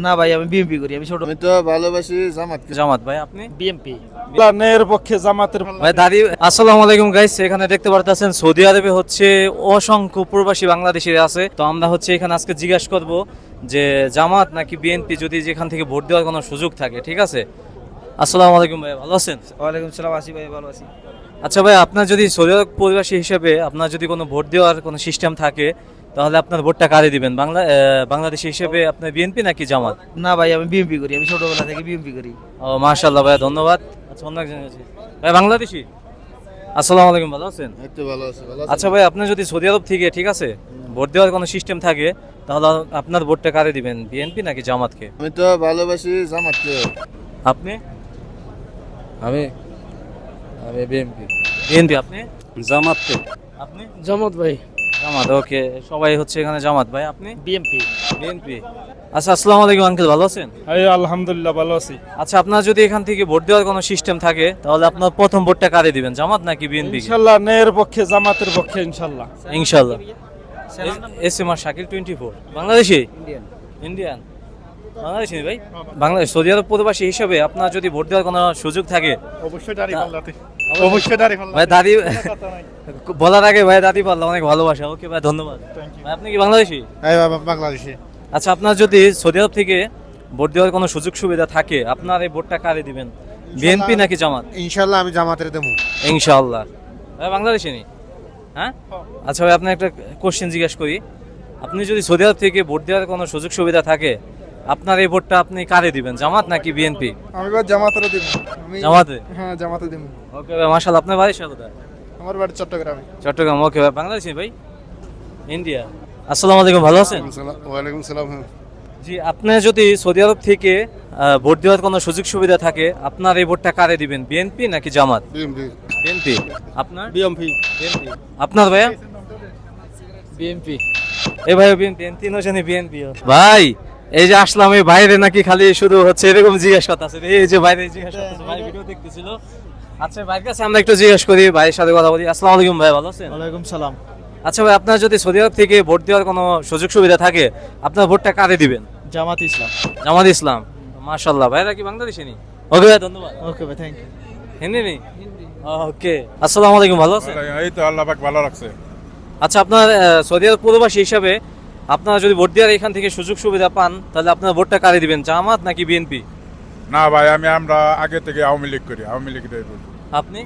না ভাই, আমি বিএমপি করি। আমি ছোট। আমি তো ভালোবাসি জামাতকে। জামাত ভাই, আপনি? বিএমপি। প্লানের পক্ষে জামাতের ভাই দাদি, আসসালামু আলাইকুম গাইস। এখানে দেখতে পারতেছেন সৌদি আরবে হচ্ছে অসংখ্য প্রবাসী বাংলাদেশি আছে। তো আমরা হচ্ছে এখানে আজকে জিজ্ঞাসা করব যে জামাত নাকি বিএনপি, যদি যেখান থেকে ভোট দেওয়ার কোনো সুযোগ থাকে। ঠিক আছে, আসসালামু আলাইকুম ভাই, ভালো আছেন? ওয়ালাইকুম সালাম। আসি ভাই, ভালো আছি। আচ্ছা ভাই, আপনার যদি সৌদি আরব প্রবাসী হিসেবে আপনার যদি কোনো ভোট দেওয়ার কোনো সিস্টেম থাকে, তাহলে আপনার ভোটটা কারে দিবেন? বাংলাদেশি হিসেবে আপনার বিএনপি নাকি জামাত? না ভাই, আমি বিএমপি করি। আমি ছোটবেলা থেকে বিএমপি করি। ও মাশাআল্লাহ ভাই, ধন্যবাদ। আচ্ছা, অন্য একজন আছে ভাই, বাংলাদেশি। আসসালামু আলাইকুম, ভালো আছেন? এই তো ভালো আছে, ভালো আছে। আচ্ছা ভাই, আপনি যদি সৌদি আরব থেকে, ঠিক আছে, ভোট দেওয়ার কোনো সিস্টেম থাকে, তাহলে আপনার ভোটটা কারে দিবেন, বিএনপি নাকি জামাতকে? আমি তো ভালোবাসি জামাতকে। আপনি? আমি আমি বিএমপি। বিএনপি। আপনি? জামাতকে। আপনি? জামাত ভাই। জামাত, ওকে। সবাই হচ্ছে এখানে জামাত। ভাই আপনি? বিএমপি। বিএনপি। আচ্ছা, আসসালামু আলাইকুম আঙ্কেল, ভালো আছেন? এই আলহামদুলিল্লাহ ভালো আছি। আচ্ছা, আপনার যদি এখান থেকে ভোট দেওয়ার কোনো সিস্টেম থাকে, তাহলে আপনার প্রথম ভোটটা কারে দিবেন, জামাত নাকি বিএনপি? ইনশাআল্লাহ ন্যায়ের পক্ষে জামাতের পক্ষে ইনশাআল্লাহ। ইনশাআল্লাহ। এসএমআর শাকিল 24, বাংলাদেশি? ইন্ডিয়ান। বাংলাদেশি ভাই? বাংলাদেশ। সৌদি আরব প্রবাসী হিসেবে আপনার যদি ভোট দেওয়ার কোনো সুযোগ থাকে, অবশ্যই দাড়ি পাল্লাতে। অবশ্যই। অবশ্যই দাড়ি ভাই পাল্লাতে। দাদি বলার আগে ভাই দাদি পারলাম, অনেক ভালোবাসা। ওকে ভাই, ধন্যবাদ। ভাই আপনি কি বাংলাদেশি? এই বাংলাদেশি। আচ্ছা, আপনার যদি সৌদি আরব থেকে ভোট দেওয়ার কোনো সুযোগ সুবিধা থাকে, আপনার এই ভোটটা কারে দিবেন, বিএনপি নাকি জামাত? ইনশাআল্লাহ আমি জামাতের দেবো। ইনশাআল্লাহ। ভাই বাংলাদেশি নি? হ্যাঁ। আচ্ছা ভাই, আপনার একটা কোশ্চেন জিজ্ঞেস করি। আপনি যদি সৌদি আরব থেকে ভোট দেওয়ার কোনো সুযোগ সুবিধা থাকে, আপনার এই ভোটটা আপনি কারে দিবেন, জামাত নাকি বিএনপি? আমি বা জামাতের দেব। আমি জামাতে। হ্যাঁ, জামাতে দেব। ওকে ভাই, মাশাআল্লাহ। আপনার বাড়ি কোথায়? আমার বাড়ি চট্টগ্রামে। চট্টগ্রাম। ওকে ভাই, বাংলাদেশি ভাই? ইন্ডিয়া। আসসালামু আলাইকুম, ভালো আছেন? ওয়ালাইকুম সালাম। জি, আপনি যদি সৌদি আরব থেকে ভোট দেওয়ার কোনো সুযোগ সুবিধা থাকে, আপনার এই ভোটটা কারে দিবেন, বিএনপি নাকি জামাত? বিএমপি। বিএনপি। আপনার? বিএমপি। বিএনপি। আপনার ভাইয়া? বিএমপি। এই ভাই বিএনপি, তিনজনই বিএনপি। ভাই এই যে আসলাম, এই বাইরে নাকি খালি শুধু হচ্ছে এরকম জিজ্ঞেস করতেছে, এই যে বাইরে জিজ্ঞেস করতেছে, ভাই ভিডিও দেখতেছিল। আচ্ছা ভাইয়ের কাছে আমরা একটু জিজ্ঞেস করি, ভাইয়ের সাথে কথা বলি। আসসালামু আলাইকুম ভাই, ভালো আছেন? ওয়ালাইকুম সালাম। আচ্ছা ভাই, আপনার যদি সৌদি আরব থেকে ভোট দেওয়ার কোনো সুযোগ সুবিধা থাকে, আপনার ভোটটা কারে দিবেন? জামাত ইসলাম। জামাত ইসলাম। মাশাআল্লাহ। ভাইরা কি বাংলাদেশি নি? ওকে ভাই, ধন্যবাদ। ওকে ভাই, থ্যাংক ইউ। হিন্দি নি? ওকে। আসসালামু আলাইকুম, ভালো আছেন? এই তো আল্লাহ পাক ভালো রাখছে। আচ্ছা, আপনার সৌদি আরব প্রবাসী হিসাবে আপনারা যদি ভোট দেওয়ার এখান থেকে সুযোগ সুবিধা পান, তাহলে আপনার ভোটটা কারে দিবেন, জামাত নাকি বিএনপি? না ভাই, আমরা আগে থেকে আওয়ামী লীগ করি, আওয়ামী লীগ। আপনি?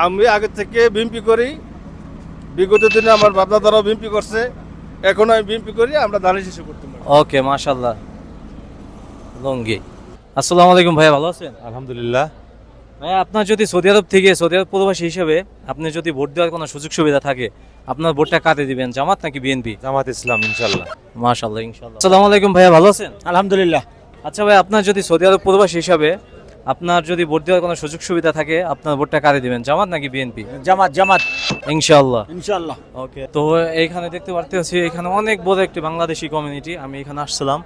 আমি আগে থেকে বিএমপি করি। বিগত দিনে আমার বাবা দাদারাও বিএমপি করছে, এখন আমি বিএমপি করি। আমরা ধানের শেষে করতে পারি। ওকে, মাশাআল্লাহ। লঙ্গি। আসসালামু আলাইকুম ভাই, ভালো আছেন? আলহামদুলিল্লাহ। ভাই, আপনার যদি সৌদি আরব থেকে, সৌদি আরব প্রবাসী হিসেবে আপনি যদি ভোট দেওয়ার কোনো সুযোগ সুবিধা থাকে, আপনার ভোটটা কারে দিবেন, জামাত নাকি বিএনপি? জামাত ইসলাম ইনশাআল্লাহ। মাশাআল্লাহ, ইনশাআল্লাহ। আসসালামু আলাইকুম ভাইয়া, ভালো আছেন? আলহামদুলিল্লাহ। আচ্ছা ভাই, আপনার যদি সৌদি আরব প্রবাসী হিসাবে আপনার যদি ভোট দেওয়ার কোনো সুযোগ সুবিধা থাকে, আপনার ভোটটা কারে দিবেন, জামাত নাকি বিএনপি? জামাত। জামাত ইনশাআল্লাহ। ইনশাআল্লাহ। ওকে। তো এইখানে দেখতে পারতেছি, এখানে অনেক বড় একটি বাংলাদেশি কমিউনিটি। আমি এখানে আসছিলাম,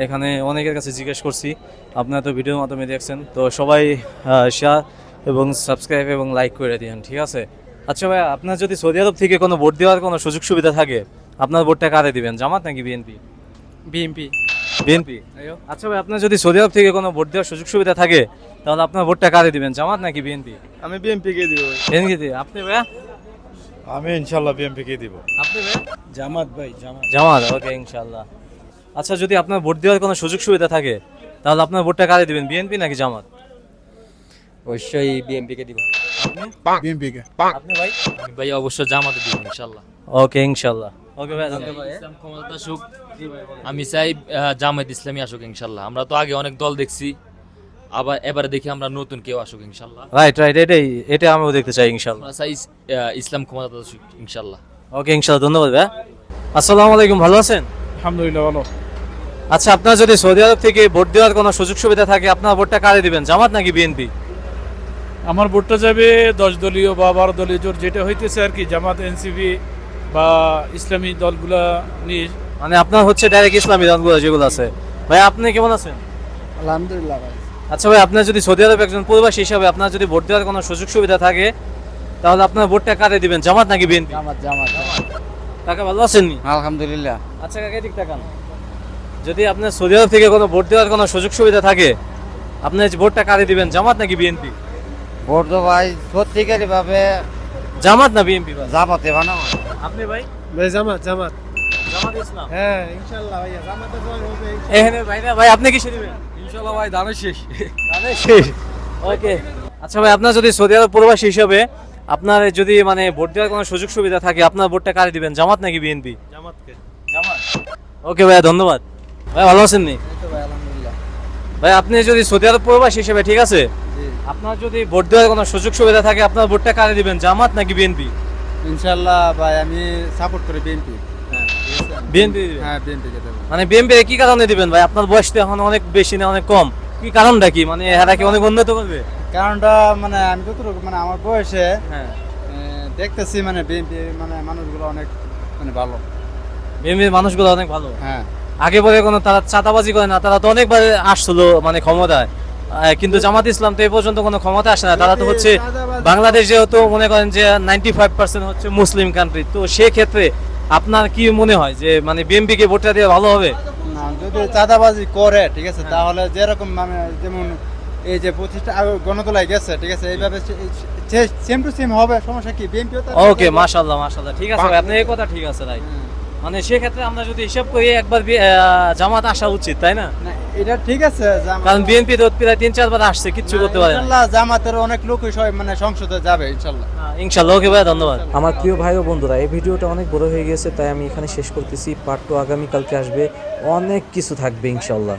এখানে অনেকের কাছে জিজ্ঞেস করছি, আপনারা তো ভিডিওর মাধ্যমে দেখছেন, তো সবাই শেয়ার এবং সাবস্ক্রাইব এবং লাইক করে দিন, ঠিক আছে? আচ্ছা ভাই, আপনার যদি সৌদি আরব থেকে কোনো ভোট দেওয়ার কোনো সুযোগ সুবিধা থাকে, আপনার ভোটটা কারে দিবেন, জামাত নাকি বিএনপি? বিএমপি। বিএনপি। আচ্ছা ভাই, আপনার যদি সৌদি আরব থেকে কোনো ভোট দেওয়ার সুযোগ সুবিধা থাকে, তাহলে আপনার ভোটটা কারে দিবেন, জামাত নাকি বিএনপি? আমি বিএমপি কে দিব। বিএনপি। আপনি ভাইয়া? আমি ইনশাআল্লাহ বিএমপি কে দিব। আপনি ভাইয়া? জামাত ভাই, জামাত। জামাত। ওকে, ইনশাআল্লাহ। আচ্ছা, যদি আপনার ভোট দেওয়ার কোনো সুযোগ সুবিধা থাকে, তাহলে আপনার ভোটটা কারে দিবেন, বিএনপি নাকি জামাত? অবশ্যই বিএমপি কে দিব। বিএমপি কে। আপনি ভাই? ভাই অবশ্যই জামাতে দিব ইনশাল্লাহ। ওকে, ইনশাআল্লাহ। ওকে ভাই, ধন্যবাদ। ইসলাম ক্ষমতা আসুক, আমি চাই জামাত ইসলামী আসুক ইনশাল্লাহ। আমরা তো আগে অনেক দল দেখছি, আবার এবারে দেখি আমরা নতুন কেউ আসুক ইনশাল্লাহ। রাইট, রাইট, এটা আমিও দেখতে চাই ইনশাআল্লাহ। আমরা চাই ইসলাম ক্ষমতা আসুক ইনশাল্লাহ। ওকে, ইনশাআল্লাহ, ধন্যবাদ ভাই। আসসালামু আলাইকুম, ভালো আছেন? আলহামদুলিল্লাহ ভালো। আচ্ছা, আপনার যদি সৌদি আরব থেকে ভোট দেওয়ার কোনো সুযোগ সুবিধা থাকে, আপনার ভোটটা কারে দিবেন, জামাত নাকি বিএনপি? আমার ভোটটা যাবে 10 দলীয় বা 12 দলীয় জোট, যেটা হইতেছে আর কি, জামাত, এনসিপি বা ইসলামী দলগুলা নিয়ে। মানে আপনার হচ্ছে ডাইরেক্ট ইসলামী দলগুলো যেগুলো আছে। ভাই আপনি কেমন আছেন? আলহামদুলিল্লাহ ভাই। আচ্ছা ভাই, আপনার যদি সৌদি আরব একজন প্রবাসী হিসাবে আপনার যদি ভোট দেওয়ার কোনো সুযোগ সুবিধা থাকে, তাহলে আপনার ভোটটা কারে দিবেন, জামাত নাকি বিএনপি? জামাত। জামাত। কাকা ভালো আছেন নি? আলহামদুলিল্লাহ। আচ্ছা কাকা, এদিক তাকান। যদি আপনার সৌদি আরব থেকে কোনো ভোট দেওয়ার কোনো সুযোগ সুবিধা থাকে, আপনি ভোটটা কারে দিবেন, জামাত নাকি বিএনপি? ভোট তো ভাই সত্যিকারী ভাবে জামাত না বিএনপি ভাই? জামাতে বানাও। আপনি ভাই? ভাই জামাত জামাত। জামাত ইসলাম। হ্যাঁ ইনশাআল্লাহ ভাইয়া জামাতে জয় হবে। এখানে ভাইরা ভাই আপনি কিসে দিবেন? ইনশাআল্লাহ ভাই দানের শেষ। ওকে। আচ্ছা ভাই, আপনার যদি সৌদি আরব প্রবাসী হিসেবে আপনার যদি মানে ভোট দেওয়ার কোনো সুযোগ সুবিধা থাকে, আপনার ভোটটা কারে দিবেন, জামাত নাকি বিএনপি? জামাতকে। জামাত। ওকে ভাইয়া, ধন্যবাদ। ভাই ভালো আছেন নি? ভাই আলহামদুলিল্লাহ। ভাই আপনি যদি সৌদি আরব প্রবাসী হিসেবে, ঠিক আছে, আপনার যদি ভোট দেওয়ার কোনো সুযোগ সুবিধা থাকে, আপনার ভোটটা কারে দিবেন, জামাত নাকি বিএনপি? ইনশাআল্লাহ ভাই আমি সাপোর্ট করি বিএনপি। বিএনপি। হ্যাঁ বিএনপি কে দেব। মানে বিএনপি কি কারণে দিবেন ভাই? আপনার বয়স তো এখন অনেক বেশি না অনেক কম, কি কারণটা কি? মানে এরা কি অনেক উন্নত করবে? কারণটা মানে আমি যতটুকু মানে আমার বয়সে হ্যাঁ, দেখতেছি মানে বিএনপি মানে মানুষগুলো অনেক মানে ভালো। বিএনপির মানুষগুলো অনেক ভালো। হ্যাঁ আগে পরে কোনো তারা চাঁদাবাজি করে না, তারা তো অনেকবার আসছিল মানে ক্ষমতায়, কিন্তু জামাত ইসলাম তো এই পর্যন্ত কোনো ক্ষমতা আসে না। তারা তো হচ্ছে বাংলাদেশ যেহেতু মনে করেন যে 95% হচ্ছে মুসলিম কান্ট্রি, তো সেক্ষেত্রে আপনার কি মনে হয় যে মানে বিএনপি কে ভোটটা দিয়ে ভালো হবে? না, যদি চাঁদাবাজি করে ঠিক আছে তাহলে যেরকম মানে যেমন এই যে প্রতিষ্ঠা গণতলায় গেছে ঠিক আছে এইভাবে সেম টু সেম হবে, সমস্যা কি? বিএনপি ওকে, মাশাআল্লাহ মাশাআল্লাহ, ঠিক আছে ভাই, আপনার এই কথা ঠিক আছে ভাই। মানে সেক্ষেত্রে আমরা যদি হিসাব করি একবার জামাত আসা উচিত, তাই না? না এটা ঠিক আছে কারণ বিএনপি তো প্রায় 3-4 বার আসছে, কিচ্ছু করতে পারে না। ইনশাআল্লাহ জামাতের অনেক লোকই মানে সংসদে যাবে ইনশাআল্লাহ। ইনশাআল্লাহ। ওকে ভাই, ধন্যবাদ। আমার প্রিয় ভাই ও বন্ধুরা, এই ভিডিওটা অনেক বড় হয়ে গেছে, তাই আমি এখানে শেষ করতেছি। পার্ট 2 আগামীকালকে আসবে, অনেক কিছু থাকবে ইনশাআল্লাহ।